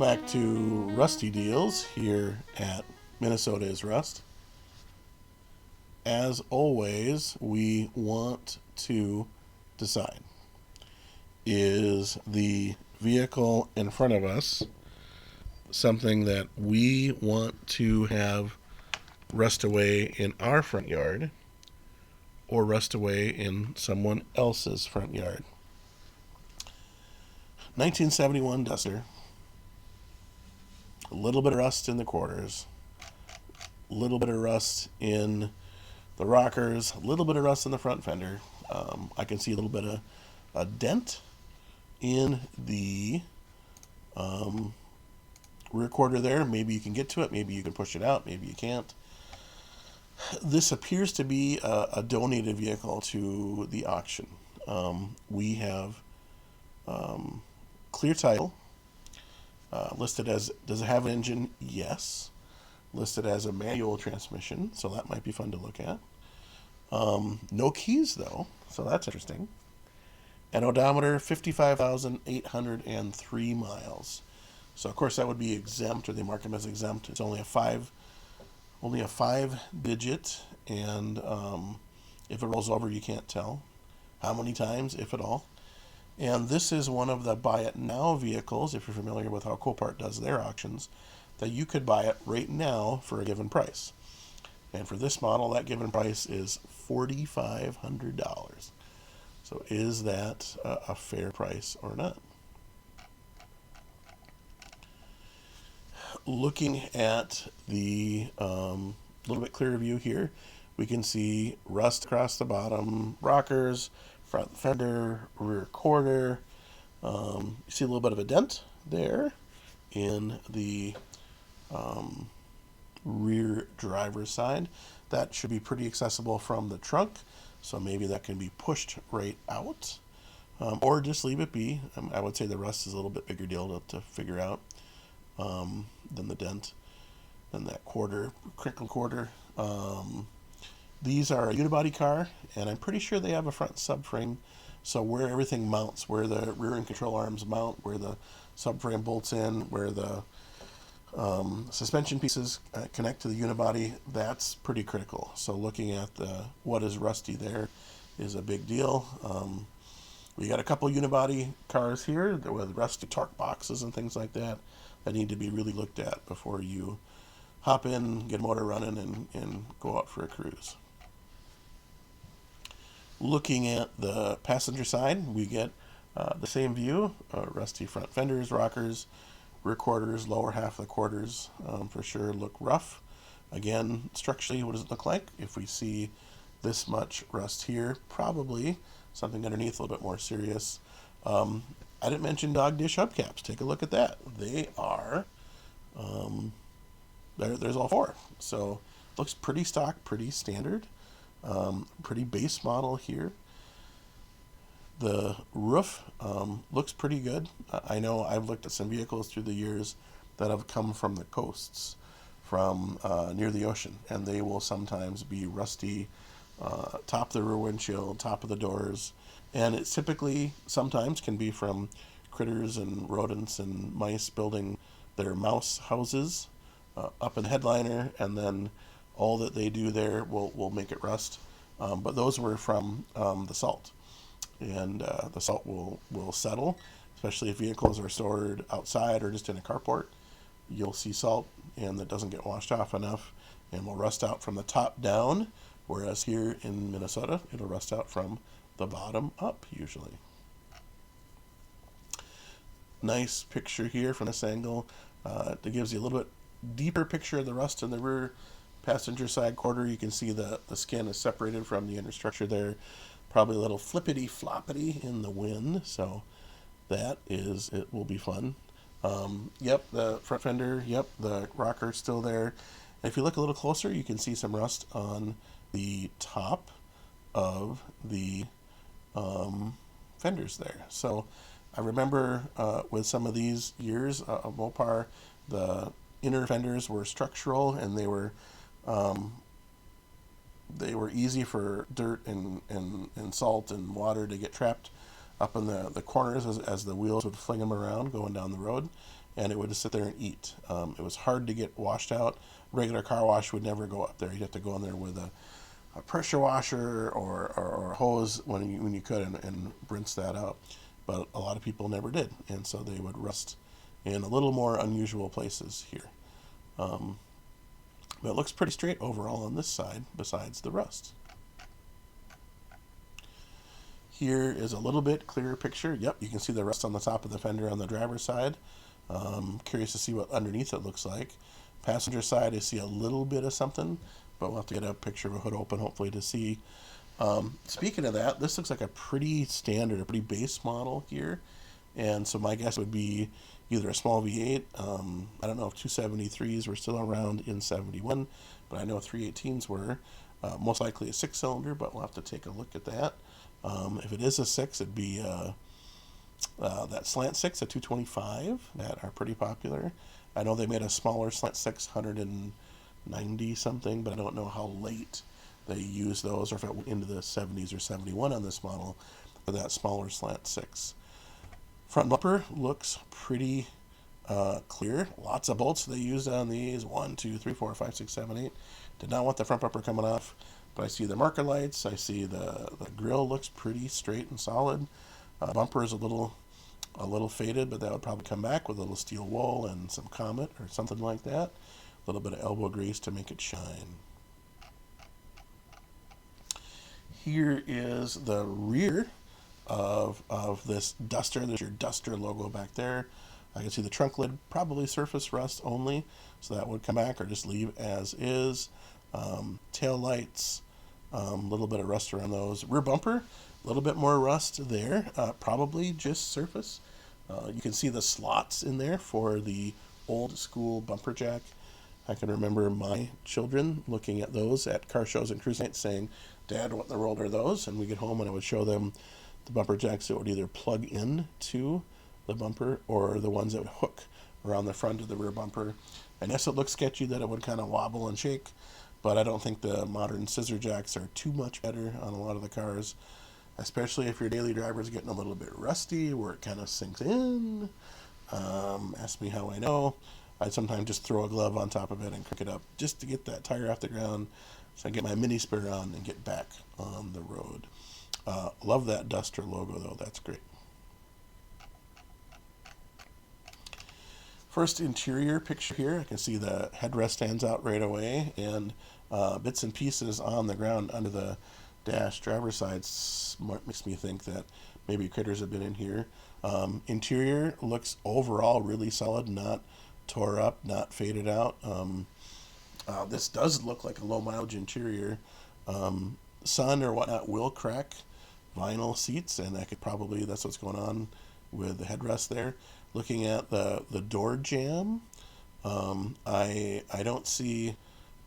Back to Rusty Deals here at Minnesota is Rust. As always, we want to decide, is the vehicle in front of us something that we want to have rust away in our front yard or rust away in someone else's front yard? 1971 Duster, a little bit of rust in the quarters, a little bit of rust in the rockers, a little bit of rust in the front fender. I can see a little bit of a dent in the rear quarter there. Maybe you can get to it, maybe you can push it out, maybe you can't. This appears to be a donated vehicle to the auction. We have clear title, listed as, does it have an engine? Yes. Listed as a manual transmission, so that might be fun to look at. No keys though, so that's interesting. An odometer, 55,803 miles. So of course that would be exempt, or they mark them as exempt. It's only a five digit, and if it rolls over, you can't tell how many times, if at all. And this is one of the buy it now vehicles, if you're familiar with how Copart does their auctions, that you could buy it right now for a given price. And for this model, that given price is $4,500. So is that a fair price or not? Looking at the little bit clearer view here, we can see rust across the bottom, rockers, front fender, rear quarter. You see a little bit of a dent there in the rear driver's side. That should be pretty accessible from the trunk, so maybe that can be pushed right out, or just leave it be. I would say the rust is a little bit bigger deal to figure out than the dent, than that quarter, crinkle quarter. These are a unibody car, and I'm pretty sure they have a front subframe, so where everything mounts, where the rear end control arms mount, where the subframe bolts in, where the suspension pieces connect to the unibody, that's pretty critical. So looking at what is rusty there is a big deal. We got a couple unibody cars here with rusty torque boxes and things like that need to be really looked at before you hop in, get a motor running, and go out for a cruise. Looking at the passenger side, we get the same view, rusty front fenders, rockers, rear quarters, lower half of the quarters for sure look rough. Again, structurally, what does it look like? If we see this much rust here, probably something underneath a little bit more serious. I didn't mention dog dish hubcaps. Take a look at that. They are, there's all four. So looks pretty stock, pretty standard, pretty base model here. The roof looks pretty good. I know I've looked at some vehicles through the years that have come from the coasts, from near the ocean, and they will sometimes be rusty, top of the rear windshield, top of the doors, and it typically sometimes can be from critters and rodents and mice building their mouse houses up in the headliner, and then all that they do there will make it rust. But those were from the salt. And the salt will settle, especially if vehicles are stored outside or just in a carport. You'll see salt, and that doesn't get washed off enough and will rust out from the top down, whereas here in Minnesota, it'll rust out from the bottom up usually. Nice picture here from this angle. That gives you a little bit deeper picture of the rust in the rear passenger side quarter. You can see the skin is separated from the inner structure there. Probably a little flippity floppity in the wind, so it will be fun. Yep, the front fender, yep, the rocker's still there. And if you look a little closer, you can see some rust on the top of the fenders there. So I remember with some of these years of Mopar, the inner fenders were structural, and they were easy for dirt and salt and water to get trapped up in the corners as the wheels would fling them around going down the road. and it would just sit there and eat. It was hard to get washed out. Regular car wash would never go up there. You'd have to go in there with a pressure washer or a hose when you could and rinse that out. But a lot of people never did, and so they would rust in a little more unusual places here. But it looks pretty straight overall on this side, besides the rust. Here is a little bit clearer picture. Yep, you can see the rust on the top of the fender on the driver's side. Curious to see what underneath it looks like. Passenger side, I see a little bit of something, but we'll have to get a picture of a hood open, hopefully, to see. Speaking of that, this looks like a pretty standard, a pretty base model here. And so my guess would be either a small V8. I don't know if 273s were still around in 71, but I know 318s were. Most likely a 6-cylinder, but we'll have to take a look at that. If it is a 6, it'd be that SLANT 6 at 225 that are pretty popular. I know they made a smaller SLANT 6, 190 something, but I don't know how late they used those, or if it went into the 70s or 71 on this model for that smaller SLANT 6. Front bumper looks pretty clear. Lots of bolts they used on these. 1, 2, 3, 4, 5, 6, 7, 8. Did not want the front bumper coming off, but I see the marker lights. I see the grill looks pretty straight and solid. Bumper is a little faded, but that would probably come back with a little steel wool and some Comet or something like that. A little bit of elbow grease to make it shine. Here is the rear of this Duster. There's your Duster logo back there. I can see the trunk lid, probably surface rust only, so that would come back or just leave as is. Tail lights, a little bit of rust around those. Rear bumper, a little bit more rust there, probably just surface. You can see the slots in there for the old school bumper jack. I can remember my children looking at those at car shows and cruise nights saying, "Dad, what in the world are those?" And we get home and I would show them the bumper jacks that would either plug in to the bumper or the ones that would hook around the front of the rear bumper. And yes, it looks sketchy that it would kind of wobble and shake, but I don't think the modern scissor jacks are too much better on a lot of the cars, especially if your daily driver is getting a little bit rusty where it kind of sinks in. Ask me how I know. I'd sometimes just throw a glove on top of it and crank it up just to get that tire off the ground so I get my mini spare on and get back on the road. Love that Duster logo though, that's great. First interior picture here, I can see the headrest stands out right away, and bits and pieces on the ground under the dash driver's side makes me think that maybe critters have been in here. Interior looks overall really solid, not tore up, not faded out. This does look like a low mileage interior. Sun or whatnot will crack vinyl seats, and that's what's going on with the headrest there. Looking at the door jamb, I don't see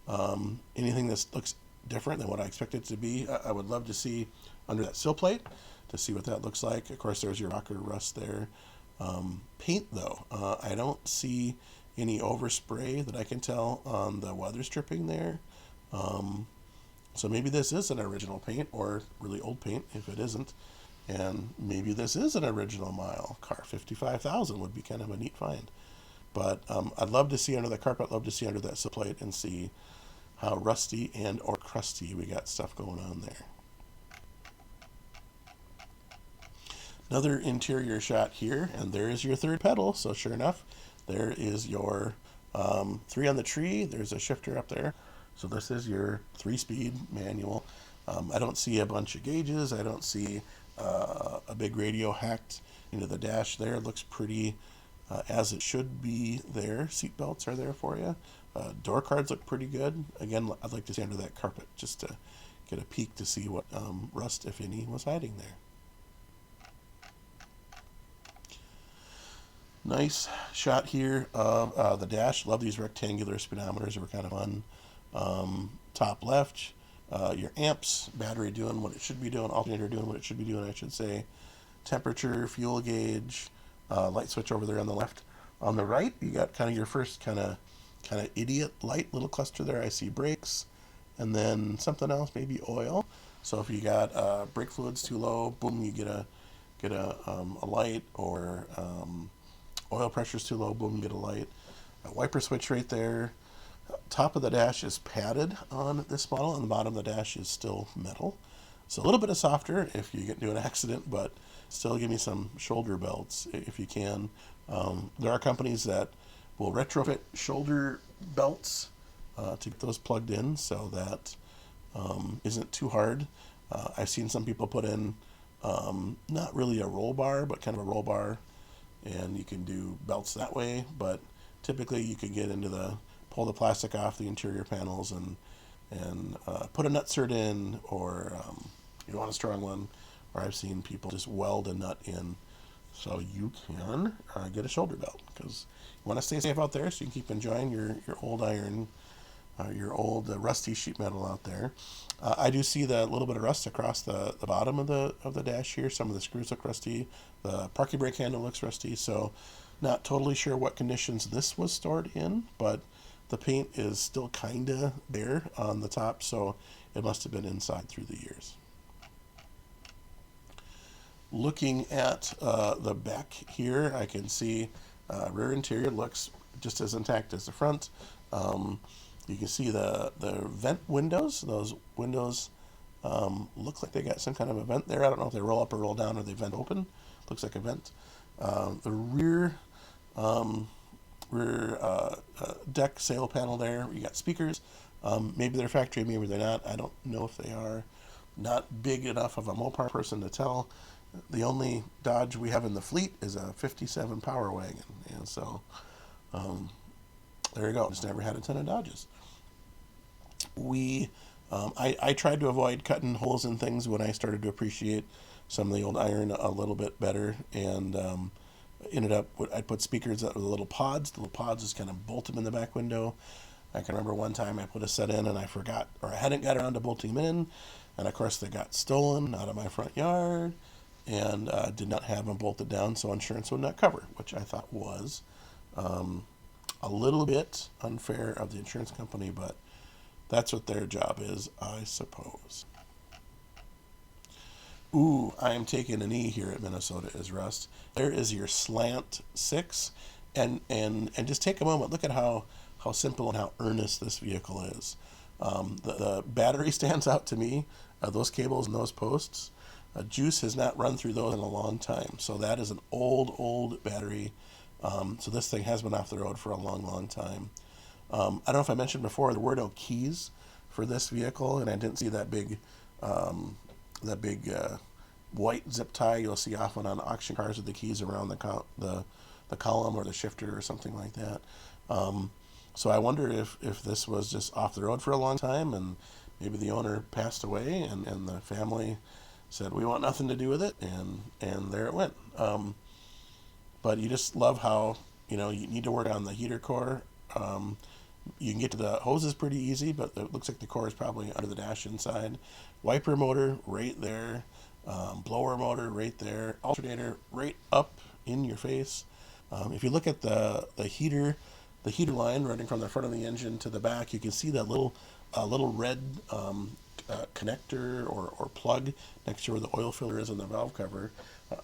anything that looks different than what I expect it to be. I would love to see under that sill plate to see what that looks like. Of course, there's your rocker rust there. Paint though, I don't see any overspray that I can tell on the weather stripping there. So maybe this is an original paint or really old paint if it isn't. And maybe this is an original mile car. 55,000 would be kind of a neat find. But I'd love to see under the carpet, love to see under that sill plate and see how rusty and or crusty we got stuff going on there. Another interior shot here, and there is your third pedal. So sure enough, there is your 3 on the tree. There's a shifter up there. So this is your 3-speed manual. I don't see a bunch of gauges. I don't see a big radio hacked into the dash there. It looks pretty as it should be there. Seat belts are there for you. Door cards look pretty good. Again, I'd like to see under that carpet just to get a peek to see what rust, if any, was hiding there. Nice shot here of the dash. Love these rectangular speedometers. They were kind of fun. Top left, your amps, battery doing what it should be doing, alternator doing what it should be doing, I should say. Temperature, fuel gauge, light switch over there on the left. On the right, you got kind of your first kind of idiot light little cluster there. I see brakes, and then something else, maybe oil. So if you got brake fluids too low, boom, you get a light, or Oil pressure's too low, boom, get a light. A wiper switch right there. Top of the dash is padded on this model, and the bottom of the dash is still metal. So a little bit of softer if you get into an accident, but still give me some shoulder belts if you can. There are companies that will retrofit shoulder belts to get those plugged in, so that isn't too hard. I've seen some people put in not really a roll bar, but kind of a roll bar, and you can do belts that way. But typically you can get into pull the plastic off the interior panels and put a nutsert in, or you want a strong one, or I've seen people just weld a nut in, so you can get a shoulder belt, because you want to stay safe out there, so you can keep enjoying your old iron, your old rusty sheet metal out there. I do see the little bit of rust across the bottom of the dash here. Some of the screws look rusty. The parking brake handle looks rusty. So not totally sure what conditions this was stored in, but the paint is still kind of there on the top, so it must have been inside through the years. Looking at the back here, I can see rear interior looks just as intact as the front. You can see the vent windows. Those windows look like they got some kind of a vent there. I don't know if they roll up or roll down, or they vent open. Looks like a vent. The rear deck sail panel there, you got speakers. Maybe they're factory, maybe they're not. I don't know if they are. Not big enough of a Mopar person to tell. The only Dodge we have in the fleet is a 57 Power Wagon, and so there you go. Just never had a ton of Dodges. I tried to avoid cutting holes in things when I started to appreciate some of the old iron a little bit better, and ended up, I'd put speakers that were the little pods. The little pods just kind of bolt them in the back window. I can remember one time I put a set in and I forgot, or I hadn't got around to bolting them in, and of course they got stolen out of my front yard, and did not have them bolted down, so insurance would not cover, which I thought was a little bit unfair of the insurance company, but that's what their job is, I suppose. Ooh, I am taking an E here at Minnesota is Rust. There is your SLANT 6, and just take a moment, look at how simple and how earnest this vehicle is. The battery stands out to me, those cables and those posts. Juice has not run through those in a long time, so that is an old battery. So this thing has been off the road for a long time. I don't know if I mentioned before, there were no keys for this vehicle, and I didn't see that big white zip tie you'll see often on auction cars with the keys around the column or the shifter or something like that. So I wonder if this was just off the road for a long time, and maybe the owner passed away, and the family said, we want nothing to do with it, and there it went. But you just love how, you need to work on the heater core. You can get to the hoses pretty easy, but it looks like the core is probably under the dash inside. Wiper motor right there. Blower motor right there. Alternator right up in your face. If you look at the heater line running from the front of the engine to the back, you can see that little red connector or plug next to where the oil filler is in the valve cover.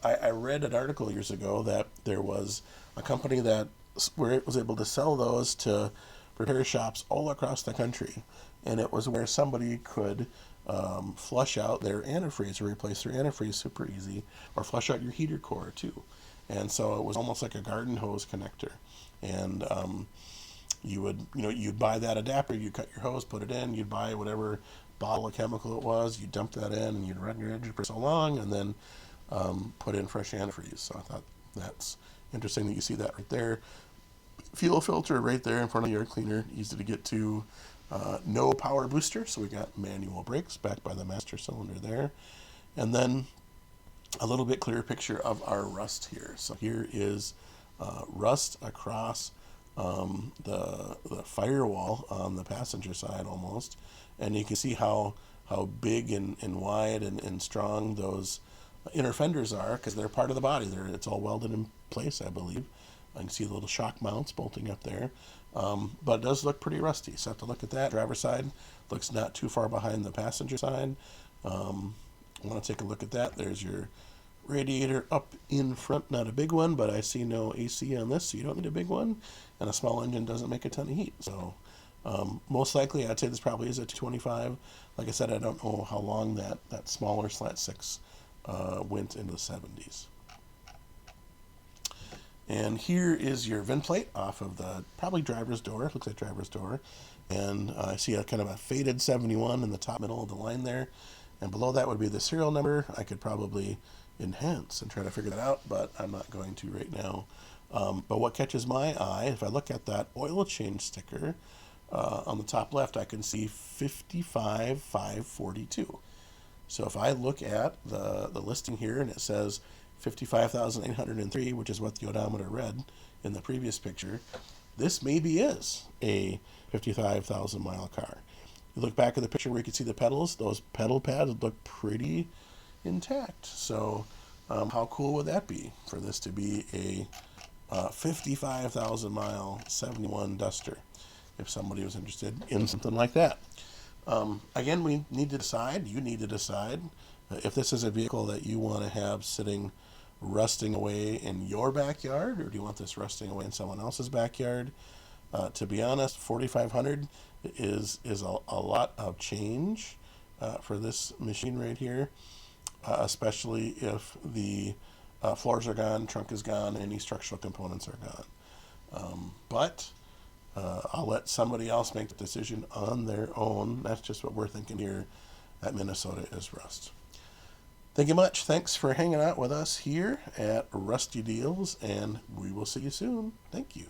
I read an article years ago that there was a company that where it was able to sell those to repair shops all across the country, and it was where somebody could flush out their antifreeze or replace their antifreeze super easy, or flush out your heater core too. And so it was almost like a garden hose connector, and you'd buy that adapter, you'd cut your hose, put it in, you'd buy whatever bottle of chemical it was, you'd dump that in, and you'd run your engine for so long, and then put in fresh antifreeze. So I thought that's interesting that you see that right there. Fuel filter right there in front of the air cleaner, easy to get to. No power booster, so we got manual brakes backed by the master cylinder there. And then a little bit clearer picture of our rust here. So here is rust across the firewall on the passenger side almost, and you can see how big and wide and strong those inner fenders are, because they're part of the body. It's all welded in place, I believe. I can see the little shock mounts bolting up there, but it does look pretty rusty, so I have to look at that. Driver's side looks not too far behind the passenger side. I want to take a look at that. There's your radiator up in front, not a big one, but I see no AC on this, so you don't need a big one. And a small engine doesn't make a ton of heat. So most likely, I'd say this probably is a 225. Like I said, I don't know how long that smaller Slant 6 went into the 70s. And here is your VIN plate off of the probably driver's door. It looks like driver's door. And I see a kind of a faded 71 in the top middle of the line there. And below that would be the serial number. I could probably enhance and try to figure that out, but I'm not going to right now. But what catches my eye, if I look at that oil change sticker on the top left, I can see 55,542. So if I look at the listing here and it says 55,803, which is what the odometer read in the previous picture, this maybe is a 55,000 mile car. You look back at the picture where you can see the pedals, those pedal pads look pretty intact. So how cool would that be for this to be a 55,000 mile 71 Duster, if somebody was interested in something like that. Again, we need to decide, you need to decide if this is a vehicle that you want to have sitting rusting away in your backyard, or do you want this rusting away in someone else's backyard? To be honest, 4,500 is a lot of change for this machine right here, especially if the floors are gone, trunk is gone, any structural components are gone. But I'll let somebody else make the decision on their own. That's just what we're thinking here at Minnesota is Rust. Thank you much. Thanks for hanging out with us here at Rusty Deals, and we will see you soon. Thank you.